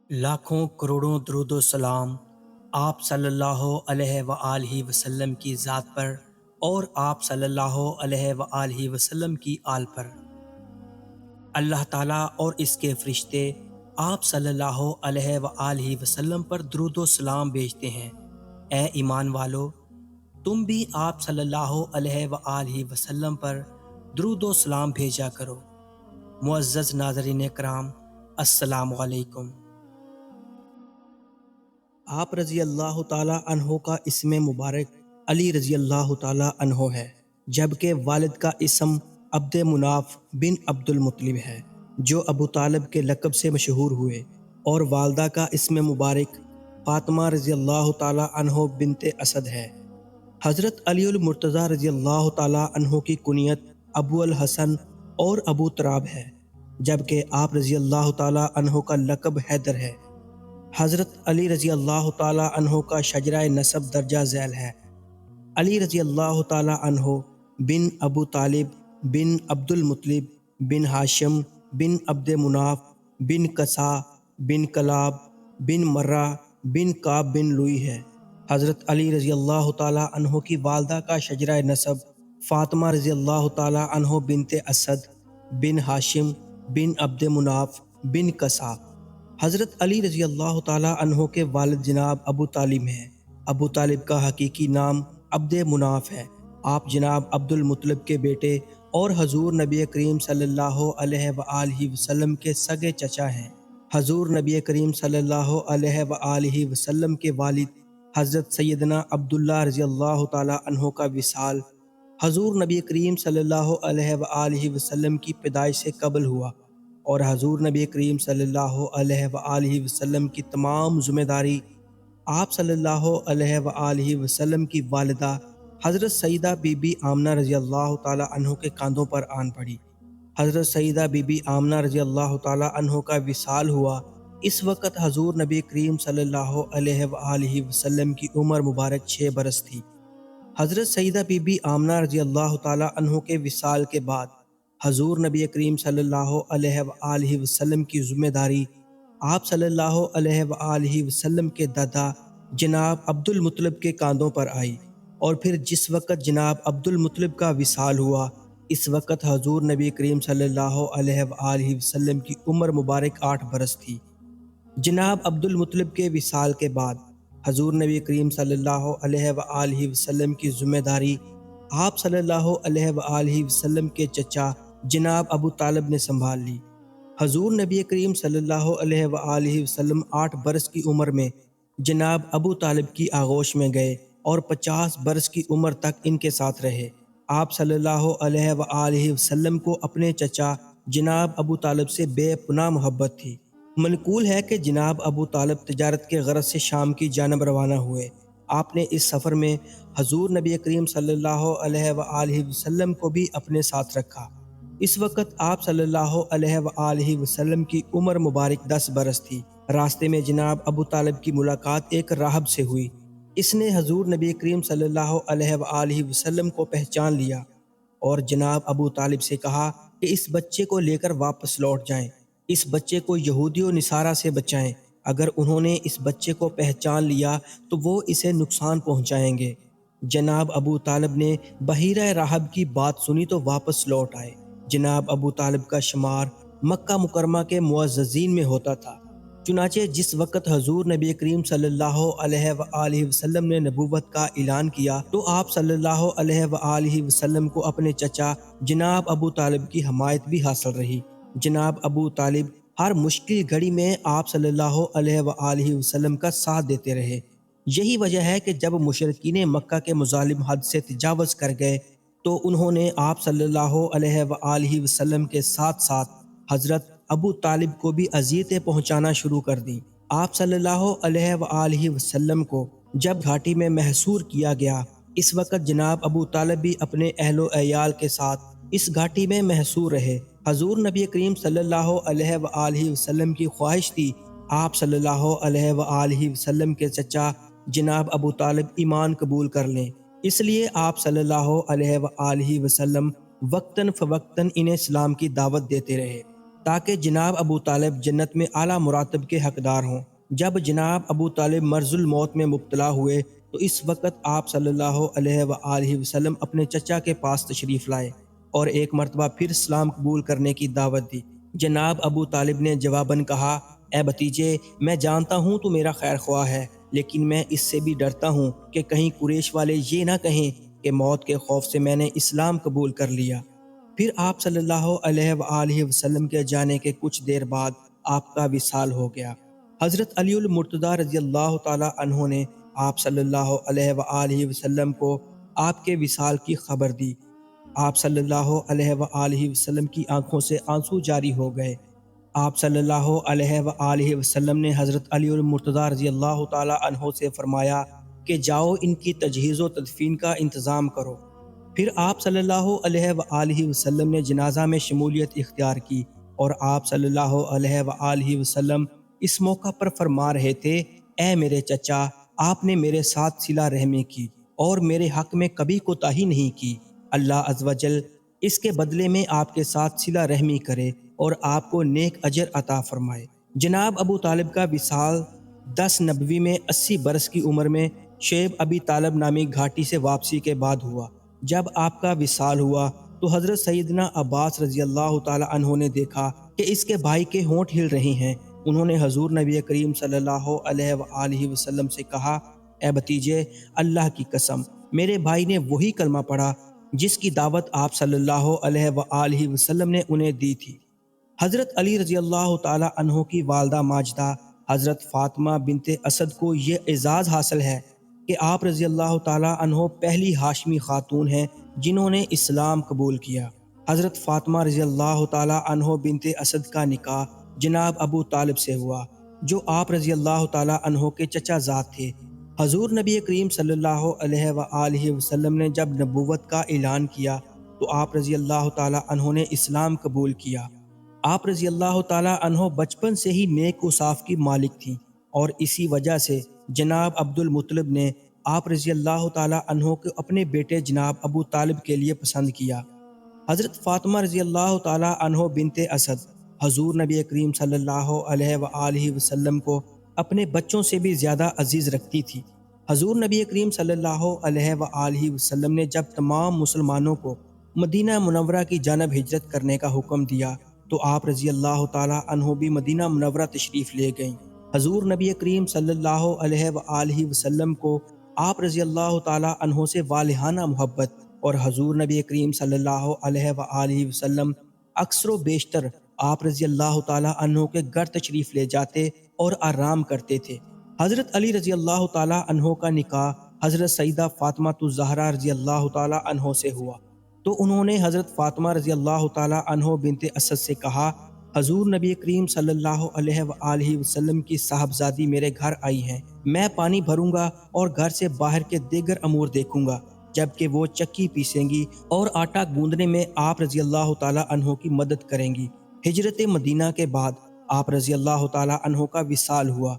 لاکھوں کروڑوں درود و سلام آپ صلی اللہ علیہ وآلہ وسلم کی ذات پر اور آپ صلی اللہ علیہ وآلہ وسلم کی آل پر۔ اللہ تعالیٰ اور اس کے فرشتے آپ صلی اللہ علیہ وآلہ وسلم پر درود و سلام بھیجتے ہیں۔ اے ایمان والو، تم بھی آپ صلی اللہ علیہ وآلہ وسلم پر درود و سلام بھیجا کرو۔ معزز ناظرین کرام، السلام علیکم۔ آپ رضی اللہ تعالیٰ عنہ کا اسم مبارک علی رضی اللہ تعالیٰ عنہ ہے، جبکہ والد کا اسم عبد مناف بن عبد المطلب ہے، جو ابو طالب کے لقب سے مشہور ہوئے، اور والدہ کا اسم مبارک فاطمہ رضی اللہ تعالیٰ عنہ بنت اسد ہے۔ حضرت علی المرتضیٰ رضی اللہ تعالیٰ عنہ کی کنیت ابو الحسن اور ابو تراب ہے، جبکہ آپ رضی اللہ تعالیٰ عنہ کا لقب حیدر ہے۔ حضرت علی رضی اللہ تعالیٰ عنہ کا شجرہ نسب درجہ ذیل ہے۔ علی رضی اللہ تعالیٰ عنہ بن ابو طالب بن عبد المطلب بن ہاشم بن عبد مناف بن قصا بن کلاب بن مرہ بن کعب بن لوئی ہے۔ حضرت علی رضی اللہ تعالیٰ عنہ کی والدہ کا شجرہ نسب فاطمہ رضی اللہ تعالیٰ عنہ بنت اسد بن ہاشم بن عبد مناف بن قصا۔ حضرت علی رضی اللہ تعالیٰ عنہ کے والد جناب ابو طالب ہیں۔ ابو طالب کا حقیقی نام عبد مناف ہے۔ آپ جناب عبد المطلب کے بیٹے اور حضور نبی کریم صلی اللہ علیہ وآلہ وسلم کے سگے چچا ہیں۔ حضور نبی کریم صلی اللہ علیہ وآلہ وسلم کے والد حضرت سیدنا عبداللہ رضی اللہ تعالیٰ عنہ کا وصال حضور نبی کریم صلی اللہ علیہ وآلہ وسلم کی پیدائش سے قبل ہوا، اور حضور نبی کریم صلی اللہ علیہ وآلہ وسلم کی تمام ذمہ داری آپ صلی اللہ علیہ وآلہ وسلم کی والدہ حضرت سیدہ بی بی آمنہ رضی اللہ تعالیٰ عنہ کے کاندھوں پر آن پڑی۔ حضرت سیدہ بی بی آمنہ رضی اللہ تعالیٰ عنہ کا وصال ہوا، اس وقت حضور نبی کریم صلی اللہ علیہ وآلہ وسلم کی عمر مبارک 6 برس تھی۔ حضرت سیدہ بی بی آمنہ رضی اللہ تعالیٰ عنہ کے وصال کے بعد حضور نبی کریم صلی اللہ علیہ وآلہ وسلم کی ذمہ داری آپ صلی اللہ علیہ وآلہ وسلم کے دادا جناب عبد المطلب کے کاندھوں پر آئی، اور پھر جس وقت جناب عبد المطلب کا وصال ہوا، اس وقت حضور نبی کریم صلی اللہ علیہ وآلہ وسلم کی عمر مبارک 8 برس تھی۔ جناب عبد المطلب کے وصال کے بعد حضور نبی کریم صلی اللہ علیہ وآلہ وسلم کی ذمہ داری آپ صلی اللہ علیہ وآلہ وسلم کے چچا جناب ابو طالب نے سنبھال لی۔ حضور نبی کریم صلی اللہ علیہ وآلہ وسلم 8 برس کی عمر میں جناب ابو طالب کی آغوش میں گئے اور 50 برس کی عمر تک ان کے ساتھ رہے۔ آپ صلی اللہ علیہ وآلہ وسلم کو اپنے چچا جناب ابو طالب سے بے پناہ محبت تھی۔ منقول ہے کہ جناب ابو طالب تجارت کے غرض سے شام کی جانب روانہ ہوئے۔ آپ نے اس سفر میں حضور نبی کریم صلی اللہ علیہ وآلہ وسلم کو بھی اپنے ساتھ رکھا۔ اس وقت آپ صلی اللہ علیہ وآلہ وسلم کی عمر مبارک 10 برس تھی۔ راستے میں جناب ابو طالب کی ملاقات ایک راہب سے ہوئی۔ اس نے حضور نبی کریم صلی اللہ علیہ وآلہ وسلم کو پہچان لیا اور جناب ابو طالب سے کہا کہ اس بچے کو لے کر واپس لوٹ جائیں، اس بچے کو یہودی و نصارہ سے بچائیں، اگر انہوں نے اس بچے کو پہچان لیا تو وہ اسے نقصان پہنچائیں گے۔ جناب ابو طالب نے بحیرہ راہب کی بات سنی تو واپس لوٹ آئے۔ جناب ابو طالب کا شمار مکہ مکرمہ کے معززین میں ہوتا تھا، چنانچہ جس وقت حضور نبی کریم صلی اللہ علیہ وآلہ وسلم نے نبوت کا اعلان کیا تو آپ صلی اللہ علیہ وآلہ وسلم کو اپنے چچا جناب ابو طالب کی حمایت بھی حاصل رہی۔ جناب ابو طالب ہر مشکل گھڑی میں آپ صلی اللہ علیہ وآلہ وسلم کا ساتھ دیتے رہے۔ یہی وجہ ہے کہ جب مشرکین مکہ کے مظالم حد سے تجاوز کر گئے تو انہوں نے آپ صلی اللہ علیہ وآلہ وسلم کے ساتھ ساتھ حضرت ابو طالب کو بھی اذیتیں پہنچانا شروع کر دیں۔ آپ صلی اللہ علیہ وآلہ وسلم کو جب گھاٹی میں محصور کیا گیا، اس وقت جناب ابو طالب بھی اپنے اہل و عیال کے ساتھ اس گھاٹی میں محصور رہے۔ حضور نبی کریم صلی اللہ علیہ وآلہ وسلم کی خواہش تھی آپ صلی اللہ علیہ وآلہ وسلم کے چچا جناب ابو طالب ایمان قبول کر لیں، اس لیے آپ صلی اللہ علیہ وآلہ وسلم وقتاً فوقتاً انہیں اسلام کی دعوت دیتے رہے تاکہ جناب ابو طالب جنت میں اعلیٰ مراتب کے حقدار ہوں۔ جب جناب ابو طالب مرض الموت میں مبتلا ہوئے تو اس وقت آپ صلی اللہ علیہ وآلہ وسلم اپنے چچا کے پاس تشریف لائے اور ایک مرتبہ پھر اسلام قبول کرنے کی دعوت دی۔ جناب ابو طالب نے جواباً کہا، اے بھتیجے، میں جانتا ہوں تو میرا خیر خواہ ہے، لیکن میں اس سے بھی ڈرتا ہوں کہ کہیں قریش والے یہ نہ کہیں کہ موت کے خوف سے میں نے اسلام قبول کر لیا۔ پھر آپ صلی اللہ علیہ وآلہ وسلم کے جانے کے کچھ دیر بعد آپ کا وصال ہو گیا۔ حضرت علی المرتضیٰ رضی اللہ تعالیٰ عنہ نے آپ صلی اللہ علیہ وآلہ وسلم کو آپ کے وصال کی خبر دی۔ آپ صلی اللہ علیہ وآلہ وسلم کی آنکھوں سے آنسو جاری ہو گئے۔ آپ صلی اللہ علیہ وآلہ وسلم نے حضرت علی المرتضیٰ رضی اللہ تعالیٰ عنہ سے فرمایا کہ جاؤ ان کی تجہیز و تدفین کا انتظام کرو۔ پھر آپ صلی اللہ علیہ وآلہ وسلم نے جنازہ میں شمولیت اختیار کی اور آپ صلی اللہ علیہ وآلہ وسلم اس موقع پر فرما رہے تھے، اے میرے چچا، آپ نے میرے ساتھ صلہ رحمی کی اور میرے حق میں کبھی کوتاہی نہیں کی۔ اللہ عز و جل اس کے بدلے میں آپ کے ساتھ صلہ رحمی کرے اور آپ کو نیک اجر عطا فرمائے۔ جناب ابو طالب کا وصال 10 نبوی میں 80 برس کی عمر میں شیب ابی طالب نامی گھاٹی سے واپسی کے بعد ہوا۔ جب آپ کا وصال ہوا تو حضرت سیدنا عباس رضی اللہ تعالی عنہ نے دیکھا کہ اس کے بھائی کے ہونٹ ہل رہے ہیں۔ انہوں نے حضور نبی کریم صلی اللہ علیہ وآلہ وسلم سے کہا، اے بھتیجے، اللہ کی قسم، میرے بھائی نے وہی کلمہ پڑھا جس کی دعوت آپ صلی اللہ علیہ وآلہ وسلم نے انہیں دی تھی۔ حضرت علی رضی اللہ تعالی عنہ کی والدہ ماجدہ حضرت فاطمہ بنت اسد کو یہ اعزاز حاصل ہے کہ آپ رضی اللہ تعالی عنہ پہلی ہاشمی خاتون ہیں جنہوں نے اسلام قبول کیا۔ حضرت فاطمہ رضی اللہ تعالی عنہ بنت اسد کا نکاح جناب ابو طالب سے ہوا، جو آپ رضی اللہ تعالی عنہ کے چچا زاد تھے۔ حضور نبی کریم صلی اللہ علیہ وآلہ وسلم نے جب نبوت کا اعلان کیا تو آپ رضی اللہ تعالی عنہ نے اسلام قبول کیا۔ آپ رضی اللہ تعالی عنہ بچپن سے ہی نیک اوصاف کی مالک تھیں اور اسی وجہ سے جناب عبد المطلب نے آپ رضی اللہ تعالی عنہ کو اپنے بیٹے جناب ابو طالب کے لیے پسند کیا۔ حضرت فاطمہ رضی اللہ تعالی عنہ بنت اسد حضور نبی کریم صلی اللہ علیہ وآلہ وسلم کو اپنے بچوں سے بھی زیادہ عزیز رکھتی تھی۔ حضور نبی کریم صلی اللہ علیہ وآلہ وسلم نے جب تمام مسلمانوں کو مدینہ منورہ کی جانب ہجرت کرنے کا حکم دیا تو آپ رضی اللہ تعالی عنہ بھی مدینہ منورہ تشریف لے گئیں۔ حضور نبی کریم صلی اللہ علیہ وآلہ وسلم کو آپ رضی اللہ تعالی عنہ سے والہانہ محبت اور حضور نبی کریم صلی اللہ علیہ وآلہ وسلم اکثر و بیشتر آپ رضی اللہ تعالی عنہ کے گھر تشریف لے جاتے اور آرام کرتے تھے۔ حضرت علی رضی اللہ تعالی عنہ کا نکاح حضرت سیدہ فاطمہ الزہرا رضی اللہ تعالی عنہ سے ہوا تو انہوں نے حضرت فاطمہ رضی اللہ تعالی عنہ بنت اسد سے کہا، حضور نبی کریم صلی اللہ علیہ وآلہ وسلم کی صاحبزادی میرے گھر آئی ہیں، میں پانی بھروں گا اور گھر سے باہر کے دیگر امور دیکھوں گا، جبکہ وہ چکی پیسیں گی اور آٹا گوندنے میں آپ رضی اللہ تعالی عنہ کی مدد کریں گی۔ ہجرت مدینہ کے بعد آپ رضی اللہ تعالی عنہ کا وصال ہوا۔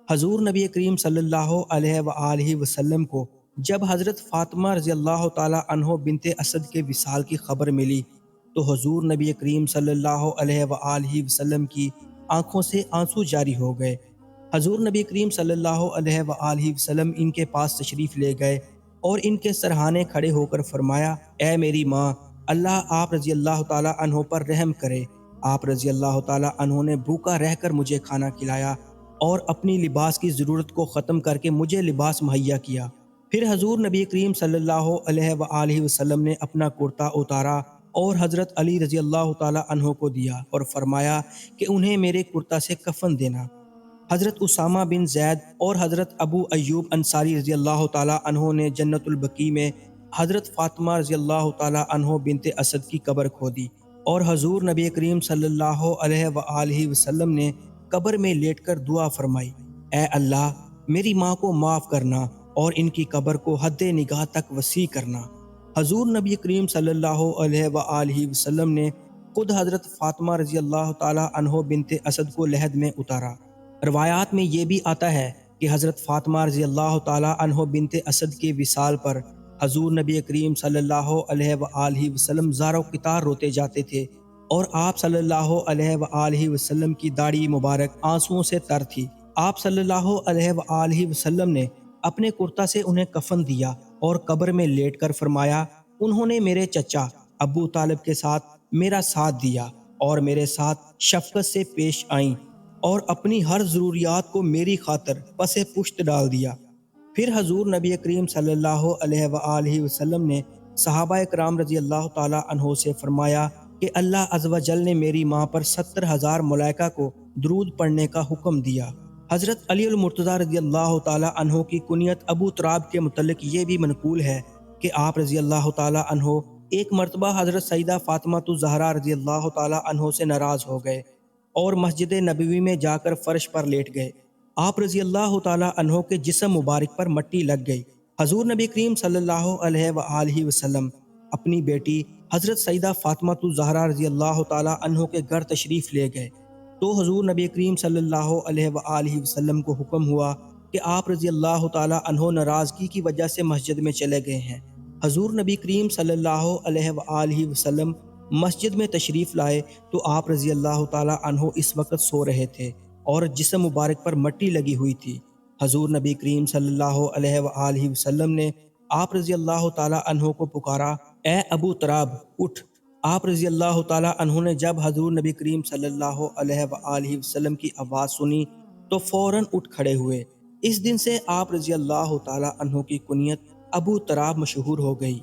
حضور نبی کریم صلی اللہ علیہ وآلہ وسلم کو جب حضرت فاطمہ رضی اللہ تعالی عنہ بنت اسد کے وصال کی خبر ملی تو حضور نبی کریم صلی اللہ علیہ وآلہ وسلم کی آنکھوں سے آنسو جاری ہو گئے۔ حضور نبی کریم صلی اللہ علیہ وآلہ وسلم ان کے پاس تشریف لے گئے اور ان کے سرہانے کھڑے ہو کر فرمایا، اے میری ماں، اللہ آپ رضی اللہ تعالی عنہ پر رحم کرے۔ آپ رضی اللہ تعالی عنہ نے بھوکا رہ کر مجھے کھانا کھلایا اور اپنی لباس کی ضرورت کو ختم کر کے مجھے لباس مہیا کیا۔ پھر حضور نبی کریم صلی اللہ علیہ وآلہ وسلم نے اپنا کرتا اتارا اور حضرت علی رضی اللہ تعالی عنہ کو دیا اور فرمایا کہ انہیں میرے کرتا سے کفن دینا۔ حضرت اسامہ بن زید اور حضرت ابو ایوب انصاری رضی اللہ تعالی عنہ نے جنت البقیع میں حضرت فاطمہ رضی اللہ تعالی عنہ بنت اسد کی قبر کھودی اور حضور نبی کریم صلی اللہ علیہ وآلہ وسلم نے قبر میں لیٹ کر دعا فرمائی، اے اللہ میری ماں کو معاف کرنا اور ان کی قبر کو حد نگاہ تک وسیع کرنا۔ حضور نبی کریم صلی اللہ علیہ وآلہ وسلم نے خود حضرت فاطمہ رضی اللہ تعالی عنہ بنت اسد کو لحد میں اتارا۔ روایات میں یہ بھی آتا ہے کہ حضرت فاطمہ رضی اللہ تعالی عنہ بنت اسد کے وصال پر حضور نبی کریم صلی اللہ علیہ وآلہ وسلم زار و قطار روتے جاتے تھے اور آپ صلی اللہ علیہ وآلہ وسلم کی داڑھی مبارک آنسوؤں سے تر تھی۔ آپ صلی اللہ علیہ وآلہ وسلم نے اپنے کرتا سے انہیں کفن دیا اور قبر میں لیٹ کر فرمایا، انہوں نے میرے چچا ابو طالب کے ساتھ میرا ساتھ دیا اور میرے ساتھ شفقت سے پیش آئیں اور اپنی ہر ضروریات کو میری خاطر پس پشت ڈال دیا۔ پھر حضور نبی کریم صلی اللہ علیہ وآلہ وسلم نے صحابہ کرام رضی اللہ تعالیٰ عنہ سے فرمایا کہ اللہ عز و جل نے میری ماں پر 70,000 ملائکہ کو درود پڑھنے کا حکم دیا۔ حضرت علی المرتضیٰ رضی اللہ تعالیٰ عنہ کی کنیت ابو تراب کے متعلق یہ بھی منقول ہے کہ آپ رضی اللہ تعالیٰ عنہ ایک مرتبہ حضرت سیدہ فاطمہ الزہرا رضی اللہ تعالیٰ عنہ سے ناراض ہو گئے اور مسجد نبوی میں جا کر فرش پر لیٹ گئے۔ آپ رضی اللہ تعالیٰ عنہ کے جسم مبارک پر مٹی لگ گئی۔ حضور نبی کریم صلی اللہ علیہ وآلہ وسلم اپنی بیٹی حضرت سیدہ فاطمہ الزہرا رضی اللہ تعالیٰ عنہ کے گھر تشریف لے گئے تو حضور نبی کریم صلی اللہ علیہ وآلہ وسلم کو حکم ہوا کہ آپ رضی اللہ تعالیٰ عنہ ناراضگی کی وجہ سے مسجد میں چلے گئے ہیں۔ حضور نبی کریم صلی اللہ علیہ وآلہ وسلم مسجد میں تشریف لائے تو آپ رضی اللہ تعالیٰ عنہ اس وقت سو رہے تھے اور جسم مبارک پر مٹی لگی ہوئی تھی۔ حضور نبی کریم صلی اللہ علیہ وآلہ وسلم نے آپ رضی اللہ تعالیٰ عنہ کو پکارا، اے ابو تراب اٹھ۔ آپ رضی اللہ تعالیٰ عنہ نے جب حضور نبی کریم صلی اللہ علیہ وآلہ وسلم کی آواز سنی تو فوراً اٹھ کھڑے ہوئے۔ اس دن سے آپ رضی اللہ تعالیٰ عنہ کی کنیت ابو تراب مشہور ہو گئی۔